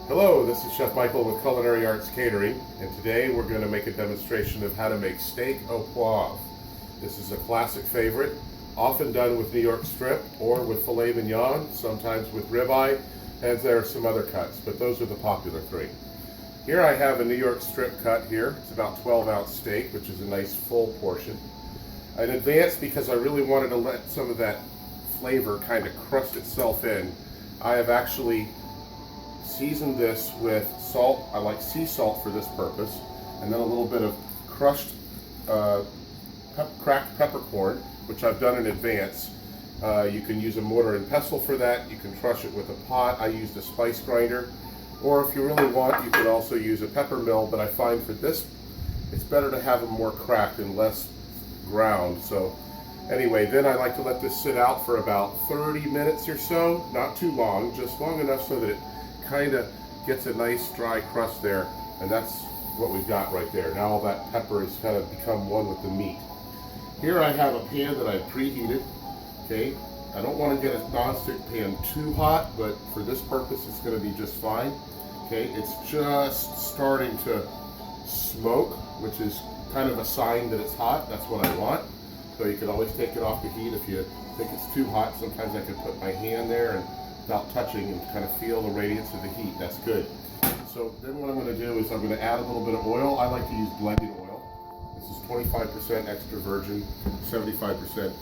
Hello, this is Chef Michael with Culinary Artz Catering, and today we're going to make a demonstration of how to make steak au poivre. This is a classic favorite, often done with New York strip or with filet mignon, sometimes with ribeye, and there are some other cuts, but those are the popular three. Here I have a New York strip cut here. It's about 12-ounce steak, which is a nice full portion. In advance, because I really wanted to let some of that flavor kind of crust itself in, I have actually seasoned this with salt. I like sea salt for this purpose, and then a little bit of crushed cracked peppercorn, which I've done in advance. You can use a mortar and pestle for that. You can crush it with a pot. I used a spice grinder, or if you really want, you can also use a pepper mill, but I find for this it's better to have them more cracked and less ground. So anyway, then I like to let this sit out for about 30 minutes or so, not too long, just long enough so that it kind of gets a nice dry crust there, and that's what we've got right there. Now all that pepper has kind of become one with the meat. Here I have a pan that I've preheated. Okay, I don't want to get a nonstick pan too hot, but for this purpose it's going to be just fine. Okay, it's just starting to smoke, which is kind of a sign that it's hot. That's what I want. So you can always take it off the heat if you think it's too hot. Sometimes I can put my hand there and without touching and kind of feel the radiance of the heat. That's good. So then what I'm going to do is I'm going to add a little bit of oil. I like to use blended oil. This is 25% extra virgin, 75%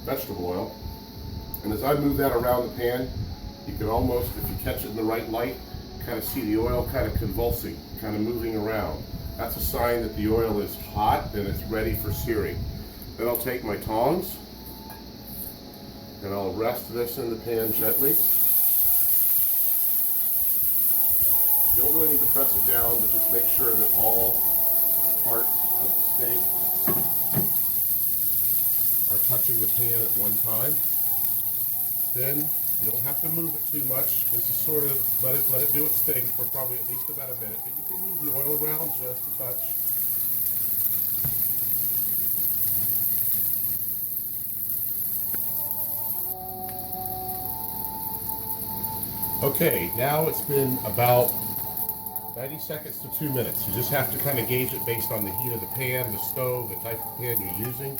vegetable oil. And as I move that around the pan, you can almost, if you catch it in the right light, kind of see the oil kind of convulsing, kind of moving around. That's a sign that the oil is hot and it's ready for searing. Then I'll take my tongs and I'll rest this in the pan gently. You don't really need to press it down, but just make sure that all parts of the steak are touching the pan at one time. Then you don't have to move it too much. This is sort of let it do its thing for probably at least about a minute, but you can move the oil around just a touch. Okay, now it's been about 90 seconds to 2 minutes. You just have to kind of gauge it based on the heat of the pan, the stove, the type of pan you're using.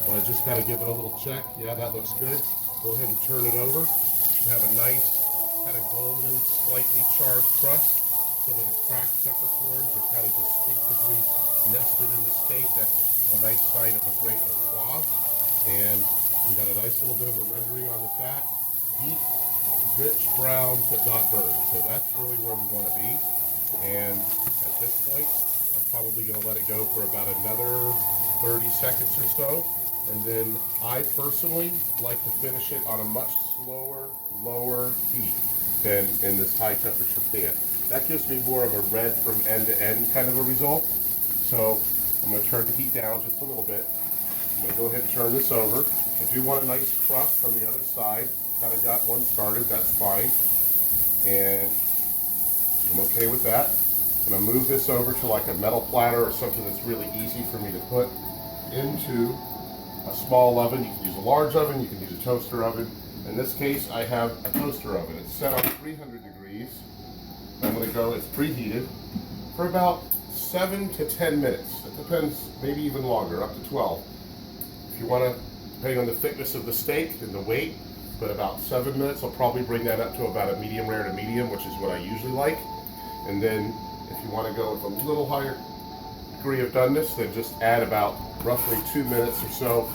Want to just kind of give it a little check. Yeah, that looks good. Go ahead and turn it over. You have a nice kind of golden, slightly charred crust. Some of the cracked peppercorns are kind of distinctively nested in the steak. That's a nice sign of a great au poivre. And we got a nice little bit of a rendering on the fat. Deep, rich brown, but not burned. So that's really where we want to be. And at this point, I'm probably going to let it go for about another 30 seconds or so. And then I personally like to finish it on a much slower, lower heat than in this high temperature pan. That gives me more of a red from end to end kind of a result. So I'm going to turn the heat down just a little bit. I'm going to go ahead and turn this over. I do want a nice crust on the other side. Kind of got one started, that's fine. And I'm okay with that. I'm going to move this over to like a metal platter or something that's really easy for me to put into a small oven. You can use a large oven, you can use a toaster oven. In this case, I have a toaster oven. It's set on 300 degrees. I'm going to go, it's preheated, for about 7 to 10 minutes. It depends, maybe even longer, up to 12. If you want to, depending on the thickness of the steak and the weight, but about 7 minutes, I'll probably bring that up to about a medium rare to medium, which is what I usually like. And then if you want to go with a little higher degree of doneness, then just add about roughly 2 minutes or so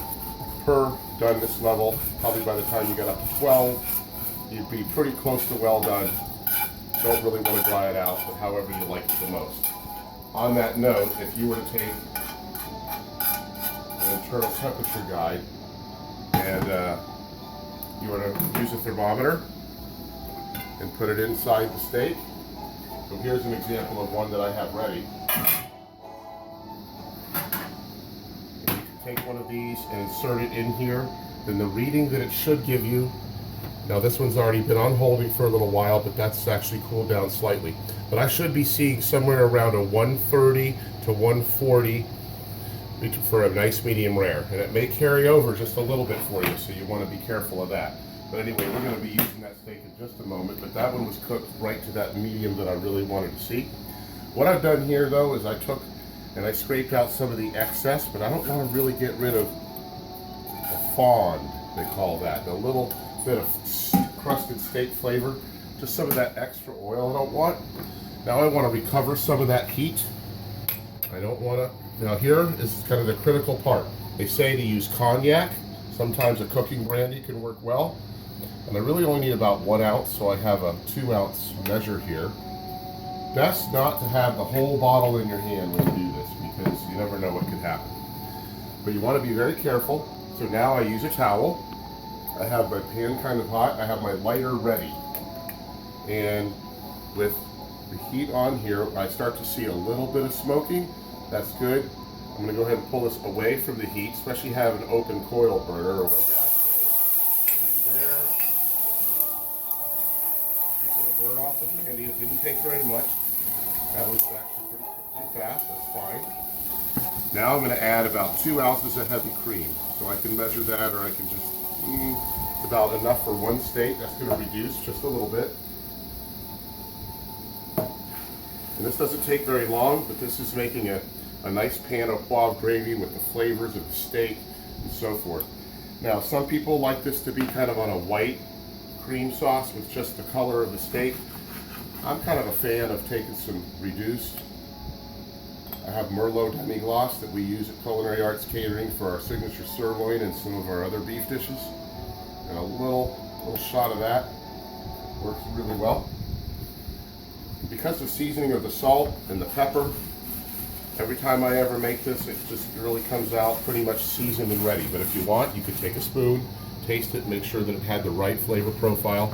per doneness level. Probably by the time you get up to 12, you'd be pretty close to well done. Don't really want to dry it out, but however you like it the most. On that note, if you were to take an internal temperature guide and you want to use a thermometer and put it inside the steak. So here's an example of one that I have ready. And you can take one of these and insert it in here. Then the reading that it should give you, now this one's already been on holding for a little while, but that's actually cooled down slightly. But I should be seeing somewhere around a 130 to 140 for a nice medium rare, and it may carry over just a little bit for you, so you want to be careful of that. But anyway, we're going to be using that steak in just a moment, but that one was cooked right to that medium that I really wanted to see. What I've done here though is I took and I scraped out some of the excess, but I don't want to really get rid of the fond, they call that, a little bit of crusted steak flavor, just some of that extra oil I don't want. Now I want to recover some of that heat. I don't want to, now here is kind of the critical part. They say to use cognac, sometimes a cooking brandy can work well. And I really only need about 1 ounce, so I have a 2 ounce measure here. Best not to have the whole bottle in your hand when you do this, because you never know what could happen. But you want to be very careful. So now I use a towel. I have my pan kind of hot. I have my lighter ready. And with the heat on here, I start to see a little bit of smoking. That's good. I'm going to go ahead and pull this away from the heat, especially have an open coil burner or a gas stove. And then there, it's going to burn off the brandy. It didn't take very much. That was actually pretty fast. That's fine. Now I'm going to add about 2 ounces of heavy cream. So I can measure that, or I can just, it's about enough for one steak. That's going to reduce just a little bit. And this doesn't take very long, but this is making a nice pan au poivre gravy with the flavors of the steak and so forth. Now, some people like this to be kind of on a white cream sauce with just the color of the steak. I'm kind of a fan of taking some reduced. I have Merlot demi-glace that we use at Culinary Artz Catering for our signature sirloin and some of our other beef dishes. And a little shot of that works really well. Because the seasoning of the salt and the pepper, every time I ever make this, it just really comes out pretty much seasoned and ready. But if you want, you could take a spoon, taste it, make sure that it had the right flavor profile.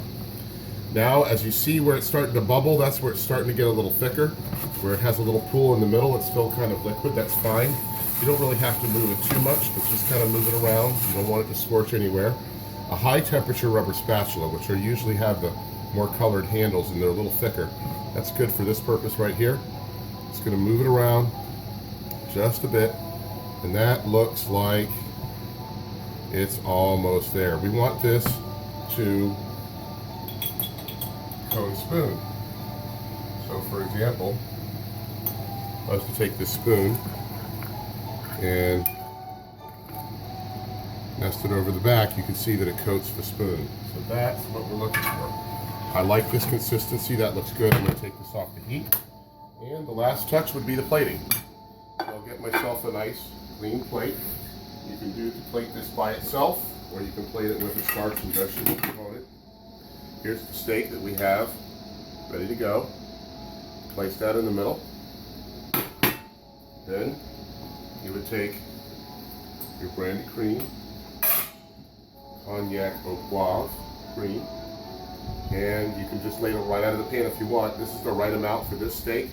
Now, as you see where it's starting to bubble, that's where it's starting to get a little thicker. Where it has a little pool in the middle, it's still kind of liquid, that's fine. You don't really have to move it too much, but just kind of move it around. You don't want it to scorch anywhere. A high temperature rubber spatula, which are usually have the more colored handles and they're a little thicker. That's good for this purpose right here. It's going to move it around just a bit, and that looks like it's almost there. We want this to cone spoon. So for example, I was to take this spoon and nest it over the back, you can see that it coats the spoon. So that's what we're looking for. I like this consistency, that looks good. I'm going to take this off the heat. And the last touch would be the plating. I'll get myself a nice clean plate. You can do to plate this by itself, or you can plate it with a starch and vegetable component. Here's the steak that we have ready to go. Place that in the middle. Then you would take your brandy cream, cognac au poivre cream, and you can just ladle right out of the pan if you want. This is the right amount for this steak.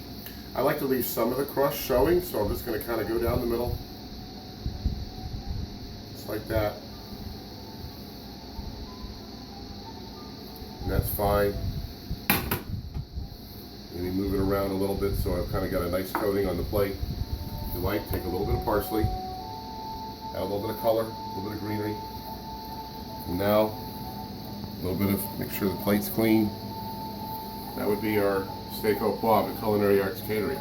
I like to leave some of the crust showing, so I'm just going to kind of go down the middle, just like that. And that's fine. Maybe move it around a little bit so I've kind of got a nice coating on the plate. If you like, take a little bit of parsley, add a little bit of color, a little bit of greenery. And now, a little bit of, make sure the plate's clean. That would be our Steak Au Poivre at Culinary Artz Catering.